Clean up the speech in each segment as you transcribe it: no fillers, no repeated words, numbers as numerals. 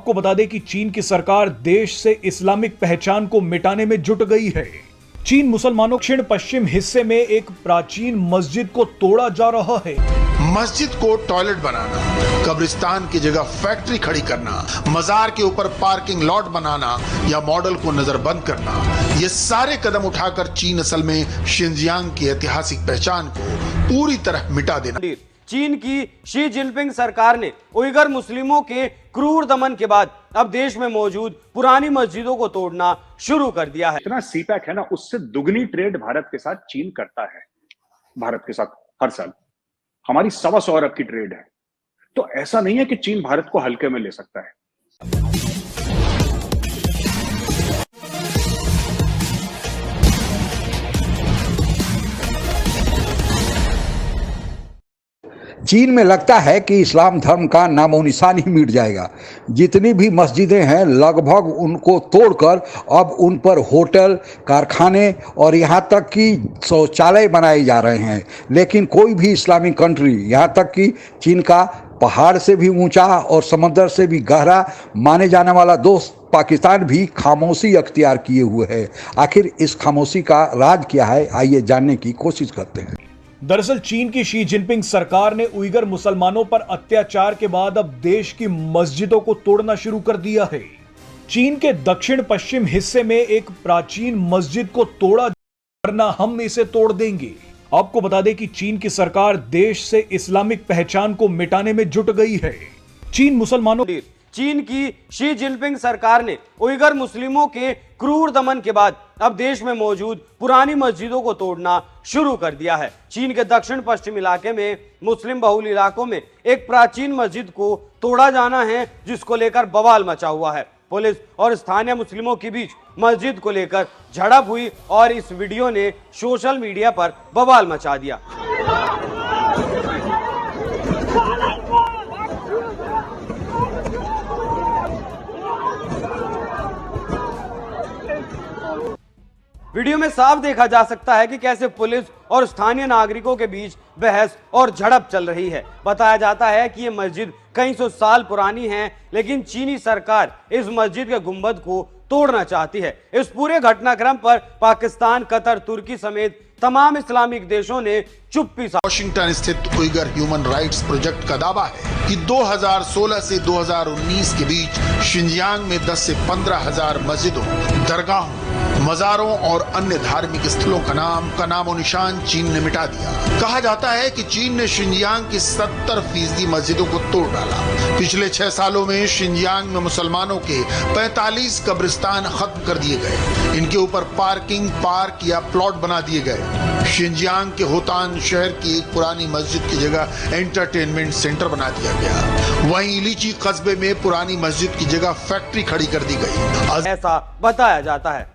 आपको बता दें कि चीन की सरकार देश से इस्लामिक पहचान को मिटाने में जुट गई है। चीन मुसलमानों दक्षिण पश्चिम हिस्से में एक प्राचीन मस्जिद को तोड़ा जा रहा है। मस्जिद को टॉयलेट बनाना, कब्रिस्तान की जगह फैक्ट्री खड़ी करना, मजार के ऊपर पार्किंग लॉट बनाना या मॉडल को नजरबंद करना, ये सारे कदम उठाकर चीन असल में शिनजियांग की ऐतिहासिक पहचान को पूरी तरह मिटा देना। चीन की शी जिनपिंग सरकार ने उइगर मुस्लिमों के क्रूर दमन के बाद अब देश में मौजूद पुरानी मस्जिदों को तोड़ना शुरू कर दिया है। इतना सीपैक है ना, उससे दुगनी ट्रेड भारत के साथ चीन करता है, भारत के साथ हर साल हमारी 125 अरब की ट्रेड है। तो ऐसा नहीं है कि चीन भारत को हल्के में ले सकता है। चीन में लगता है कि इस्लाम धर्म का नामो निशान ही मिट जाएगा। जितनी भी मस्जिदें हैं लगभग उनको तोड़कर अब उन पर होटल, कारखाने और यहाँ तक कि शौचालय बनाए जा रहे हैं। लेकिन कोई भी इस्लामिक कंट्री, यहाँ तक कि चीन का पहाड़ से भी ऊंचा और समंदर से भी गहरा माने जाने वाला दोस्त पाकिस्तान भी खामोशी अख्तियार किए हुए है। आखिर इस खामोशी का राज क्या है, आइए जानने की कोशिश करते हैं। दरअसल चीन की शी जिनपिंग सरकार ने उइगर मुसलमानों पर अत्याचार के बाद अब देश की मस्जिदों को तोड़ना शुरू कर दिया है। चीन के दक्षिण पश्चिम हिस्से में एक प्राचीन मस्जिद को तोड़ा, वरना हम इसे तोड़ देंगे। आपको बता दें कि चीन की सरकार देश से इस्लामिक पहचान को मिटाने में जुट गई है। चीन की शी जिनपिंग सरकार ने उइगर मुस्लिमों के क्रूर दमन के बाद अब देश में मौजूद पुरानी मस्जिदों को तोड़ना शुरू कर दिया है। चीन के दक्षिण पश्चिम इलाके में मुस्लिम बहुल इलाकों में एक प्राचीन मस्जिद को तोड़ा जाना है, जिसको लेकर बवाल मचा हुआ है। पुलिस और स्थानीय मुस्लिमों के बीच मस्जिद को लेकर झड़प हुई और इस वीडियो ने सोशल मीडिया पर बवाल मचा दिया। वीडियो में साफ देखा जा सकता है कि कैसे पुलिस और स्थानीय नागरिकों के बीच बहस और झड़प चल रही है। बताया जाता है कि यह मस्जिद कई सौ साल पुरानी है, लेकिन चीनी सरकार इस मस्जिद के गुंबद को तोड़ना चाहती है। इस पूरे घटनाक्रम पर पाकिस्तान, कतर, तुर्की समेत तमाम इस्लामिक देशों ने चुप्पी साधी। वॉशिंगटन स्थित उइगर ह्यूमन राइट्स प्रोजेक्ट का दावा है कि 2016 से 2019 के बीच शिनजियांग में 10 से 15,000 मस्जिदों, दरगाहों, मजारों और अन्य धार्मिक स्थलों का नामो निशान चीन ने मिटा दिया। कहा जाता है कि चीन ने शिनजियांग की 70% मस्जिदों को तोड़ डाला। पिछले 6 सालों में शिनजियांग में मुसलमानों के 45 कब्रिस्तान खत्म कर दिए गए। इनके ऊपर पार्किंग, पार्क या प्लॉट बना दिए गए। शिनजियांग के होतान शहर की एक पुरानी मस्जिद की जगह एंटरटेनमेंट सेंटर बना दिया गया। वहीं इलीची कस्बे में पुरानी मस्जिद की जगह फैक्ट्री खड़ी कर दी गई। ऐसा बताया जाता है।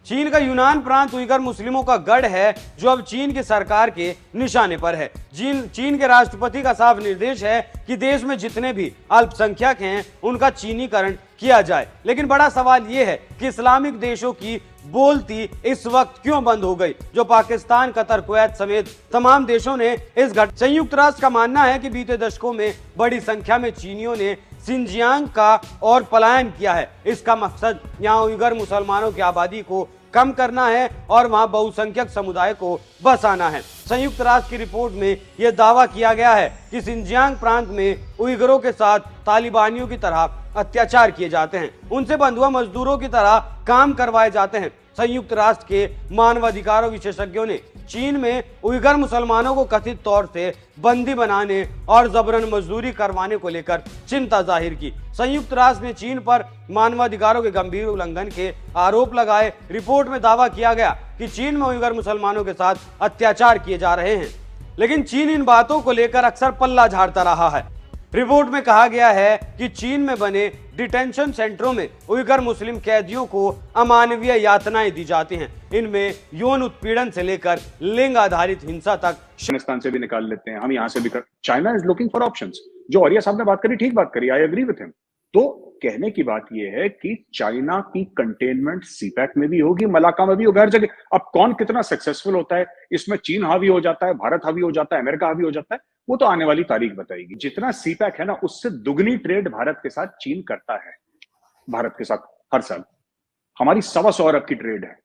चीन का यूनान प्रांत उइगर मुस्लिमों का गढ़ है, जो अब चीन की सरकार के निशाने पर है। चीन के राष्ट्रपति का साफ निर्देश है कि देश में जितने भी अल्पसंख्यक हैं उनका चीनीकरण किया जाए। लेकिन बड़ा सवाल यह है कि इस्लामिक देशों की बोलती इस वक्त क्यों बंद हो गई, जो पाकिस्तान, कतर, कुवैत समेत तमाम देशों ने इस संयुक्त राष्ट्र का मानना है कि बीते दशकों में बड़ी संख्या में चीनियों ने शिनजियांग का और पलायन किया है। इसका मकसद यहाँ उइगर मुसलमानों की आबादी को कम करना है और वहां बहुसंख्यक समुदाय को बसाना है। संयुक्त राष्ट्र की रिपोर्ट में यह दावा किया गया है कि शिनजियांग प्रांत में उइगरों के साथ तालिबानियों की तरह अत्याचार किए जाते हैं, उनसे बंधुआ मजदूरों की तरह काम करवाए जाते हैं। संयुक्त राष्ट्र के मानवाधिकारों विशेषज्ञों ने चीन में उइगर मुसलमानों को कथित तौर से बंदी बनाने और जबरन मजदूरी करवाने को लेकर चिंता जाहिर की। संयुक्त राष्ट्र ने चीन पर मानवाधिकारों के गंभीर उल्लंघन के आरोप लगाए। रिपोर्ट में दावा किया गया कि चीन में उइगर मुसलमानों के साथ अत्याचार किए जा रहे हैं, लेकिन चीन इन बातों को लेकर अक्सर पल्ला झाड़ता रहा है। रिपोर्ट में कहा गया है कि चीन में बने डिटेंशन सेंटरों में उइगर मुस्लिम कैदियों को अमानवीय यातनाएं दी जाती हैं। इनमें यौन उत्पीड़न से लेकर लिंग आधारित हिंसा तक। अफगानिस्तान से भी निकाल लेते हैं हम, यहाँ से भी China is looking for options. जो आर्या साहब ने बात करी, ठीक बात करी, आई एग्री विथ हिम। तो कहने की बात यह है कि चाइना की कंटेनमेंट सीपैक में भी होगी, मलाका में भी होगी, हर जगह। अब कौन कितना सक्सेसफुल होता है इसमें चीन हावी हो जाता है, भारत हावी हो जाता है, अमेरिका हावी हो जाता है, वो तो आने वाली तारीख बताएगी। जितना सीपैक है ना, उससे दुगनी ट्रेड भारत के साथ चीन करता है, भारत के साथ हर साल हमारी 125 अरब की ट्रेड है।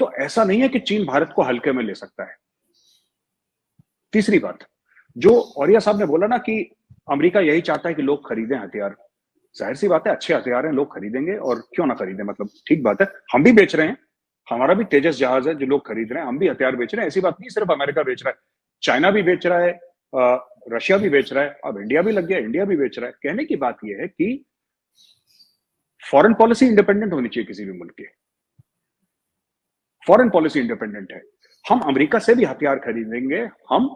तो ऐसा नहीं है कि चीन भारत को हल्के में ले सकता है। तीसरी बात, जो औरिया साहब ने बोला ना कि अमेरिका यही चाहता है कि लोग खरीदें हथियार, जाहिर सी बात है, अच्छे हथियार हैं, लोग खरीदेंगे, और क्यों ना खरीदें, मतलब ठीक बात है। हम भी बेच रहे हैं, हमारा भी तेजस जहाज है जो लोग खरीद रहे हैं, हम भी हथियार बेच रहे हैं। ऐसी बात नहीं सिर्फ अमेरिका बेच रहा है, चाइना भी बेच रहा है, रशिया भी बेच रहा है, अब इंडिया भी लग गया, इंडिया भी बेच रहा है। कहने की बात यह है कि फॉरेन पॉलिसी इंडिपेंडेंट होनी चाहिए किसी भी मुल्क की। फॉरेन पॉलिसी इंडिपेंडेंट है, हम अमेरिका से भी हथियार खरीदेंगे, हम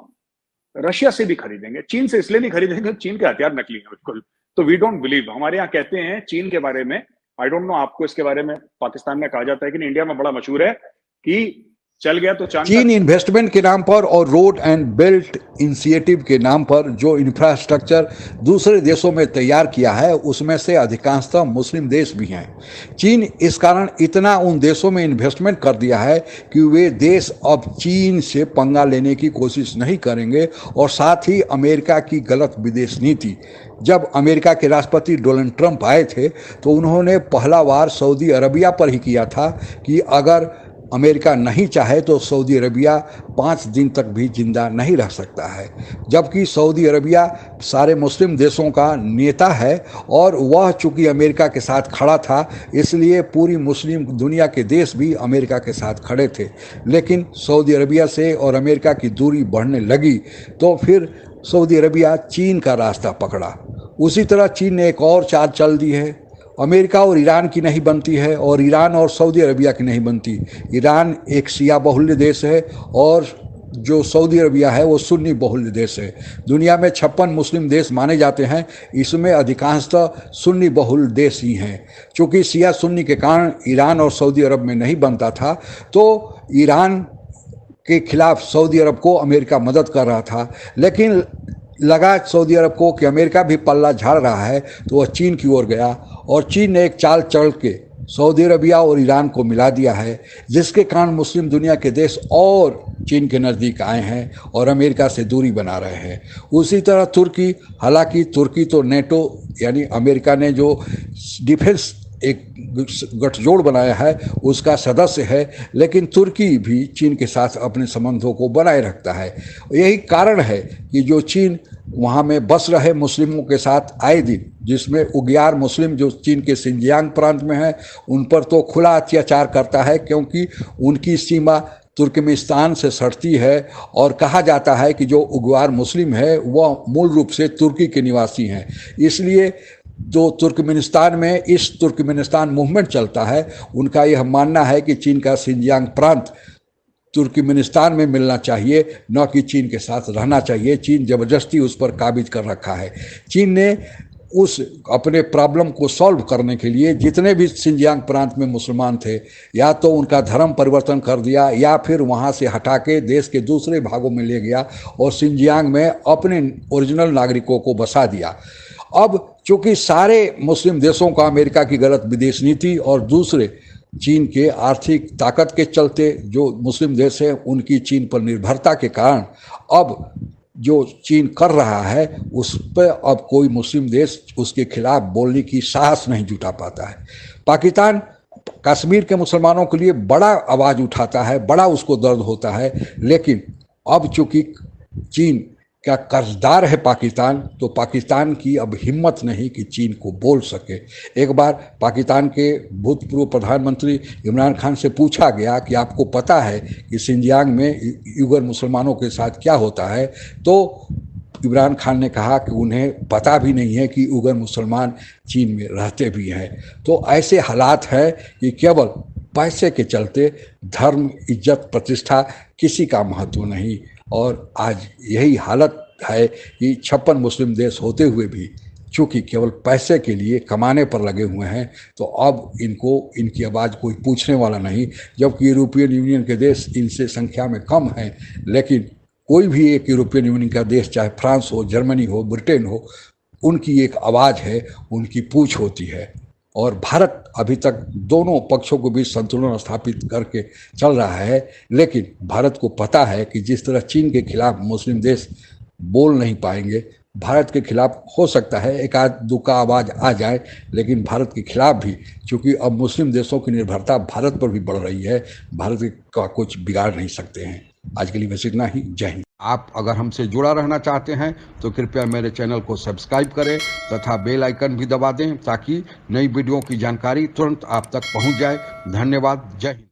रशिया से भी खरीदेंगे, चीन से इसलिए नहीं खरीदेंगे, चीन के हथियार नकली हैं बिल्कुल। तो वी डोंट बिलीव, हमारे यहाँ कहते हैं चीन के बारे में, आई डोंट नो आपको इसके बारे में पाकिस्तान में कहा जाता है कि इंडिया में बड़ा मशहूर है कि चल गया तो चांद। चीन इन्वेस्टमेंट के नाम पर और रोड एंड बेल्ट इनिशिएटिव के नाम पर जो इंफ्रास्ट्रक्चर दूसरे देशों में तैयार किया है, उसमें से अधिकांशतः मुस्लिम देश भी हैं। चीन इस कारण इतना उन देशों में इन्वेस्टमेंट कर दिया है कि वे देश अब चीन से पंगा लेने की कोशिश नहीं करेंगे। और साथ ही अमेरिका की गलत विदेश नीति, जब अमेरिका के राष्ट्रपति डोनाल्ड ट्रंप आए थे तो उन्होंने पहला वार सऊदी अरबिया पर ही किया था कि अगर अमेरिका नहीं चाहे तो सऊदी अरबिया 5 दिन तक भी जिंदा नहीं रह सकता है। जबकि सऊदी अरबिया सारे मुस्लिम देशों का नेता है और वह चूंकि अमेरिका के साथ खड़ा था, इसलिए पूरी मुस्लिम दुनिया के देश भी अमेरिका के साथ खड़े थे। लेकिन सऊदी अरबिया से और अमेरिका की दूरी बढ़ने लगी तो फिर सऊदी अरबिया चीन का रास्ता पकड़ा। उसी तरह चीन ने एक और चाल चल दी है, अमेरिका और ईरान की नहीं बनती है और ईरान और सऊदी अरबिया की नहीं बनती। ईरान एक शिया बहुल्य देश है और जो सऊदी अरबिया है वो सुन्नी बहुल्य देश है। दुनिया में 56 मुस्लिम देश माने जाते हैं, इसमें अधिकांशतः सुन्नी बहुल्य देश ही हैं। चूँकि शिया सुन्नी के कारण ईरान और सऊदी अरब में नहीं बनता था, तो ईरान के खिलाफ सऊदी अरब को अमेरिका मदद कर रहा था। लेकिन लगा सऊदी अरब को कि अमेरिका भी पल्ला झाड़ रहा है, तो वह चीन की ओर गया और चीन ने एक चाल चल के सऊदी अरबिया और ईरान को मिला दिया है, जिसके कारण मुस्लिम दुनिया के देश और चीन के नज़दीक आए हैं और अमेरिका से दूरी बना रहे हैं। उसी तरह तुर्की, हालांकि तुर्की तो नेटो यानी अमेरिका ने जो डिफेंस एक गठजोड़ बनाया है उसका सदस्य है, लेकिन तुर्की भी चीन के साथ अपने संबंधों को बनाए रखता है। यही कारण है कि जो चीन वहाँ में बस रहे मुस्लिमों के साथ आए दिन, जिसमें उग्यार मुस्लिम जो चीन के सिंजियांग प्रांत में है, उन पर तो खुला अत्याचार करता है, क्योंकि उनकी सीमा तुर्कमेनिस्तान से सटती है और कहा जाता है कि जो उग्यार मुस्लिम है वह मूल रूप से तुर्की के निवासी हैं। इसलिए जो तुर्कमेनिस्तान में इस तुर्कमेनिस्तान मूवमेंट चलता है, उनका यह मानना है कि चीन का सिंजियांग प्रांत तुर्कमेनिस्तान में मिलना चाहिए, न कि चीन के साथ रहना चाहिए। चीन ज़बरदस्ती उस पर काबिज कर रखा है। चीन ने उस अपने प्रॉब्लम को सॉल्व करने के लिए जितने भी सिंजियांग प्रांत में मुसलमान थे, या तो उनका धर्म परिवर्तन कर दिया या फिर वहाँ से हटा के देश के दूसरे भागों में ले गया और सिंजियांग में अपने ओरिजिनल नागरिकों को बसा दिया। अब चूँकि सारे मुस्लिम देशों का अमेरिका की गलत विदेश नीति और दूसरे चीन के आर्थिक ताकत के चलते जो मुस्लिम देश हैं उनकी चीन पर निर्भरता के कारण अब जो चीन कर रहा है उस पर अब कोई मुस्लिम देश उसके खिलाफ बोलने की साहस नहीं जुटा पाता है। पाकिस्तान कश्मीर के मुसलमानों के लिए बड़ा आवाज़ उठाता है, बड़ा उसको दर्द होता है, लेकिन अब चूँकि चीन क्या कर्जदार है पाकिस्तान, तो पाकिस्तान की अब हिम्मत नहीं कि चीन को बोल सके। एक बार पाकिस्तान के भूतपूर्व प्रधानमंत्री इमरान खान से पूछा गया कि आपको पता है कि सिंजियांग में उइगर मुसलमानों के साथ क्या होता है, तो इमरान खान ने कहा कि उन्हें पता भी नहीं है कि उइगर मुसलमान चीन में रहते भी हैं। तो ऐसे हालात हैं कि केवल पैसे के चलते धर्म, इज्जत, प्रतिष्ठा किसी का महत्व नहीं। और आज यही हालत है कि 56 मुस्लिम देश होते हुए भी चूँकि केवल पैसे के लिए कमाने पर लगे हुए हैं, तो अब इनकी आवाज़ कोई पूछने वाला नहीं। जबकि यूरोपियन यूनियन के देश इनसे संख्या में कम हैं, लेकिन कोई भी एक यूरोपियन यूनियन का देश, चाहे फ्रांस हो, जर्मनी हो, ब्रिटेन हो, उनकी एक आवाज़ है, उनकी पूछ होती है। और भारत अभी तक दोनों पक्षों को बीच संतुलन स्थापित करके चल रहा है, लेकिन भारत को पता है कि जिस तरह चीन के खिलाफ मुस्लिम देश बोल नहीं पाएंगे। भारत के खिलाफ हो सकता है एक आध दो का आवाज़ आ जाए, लेकिन भारत के खिलाफ भी, क्योंकि अब मुस्लिम देशों की निर्भरता भारत पर भी बढ़ रही है, भारत का कुछ बिगाड़ नहीं सकते हैं। आज के लिए बस इतना ही। जय हिंद। आप अगर हमसे जुड़ा रहना चाहते हैं तो कृपया मेरे चैनल को सब्सक्राइब करें तथा बेल आइकन भी दबा दें, ताकि नई वीडियो की जानकारी तुरंत आप तक पहुंच जाए। धन्यवाद। जय हिंद।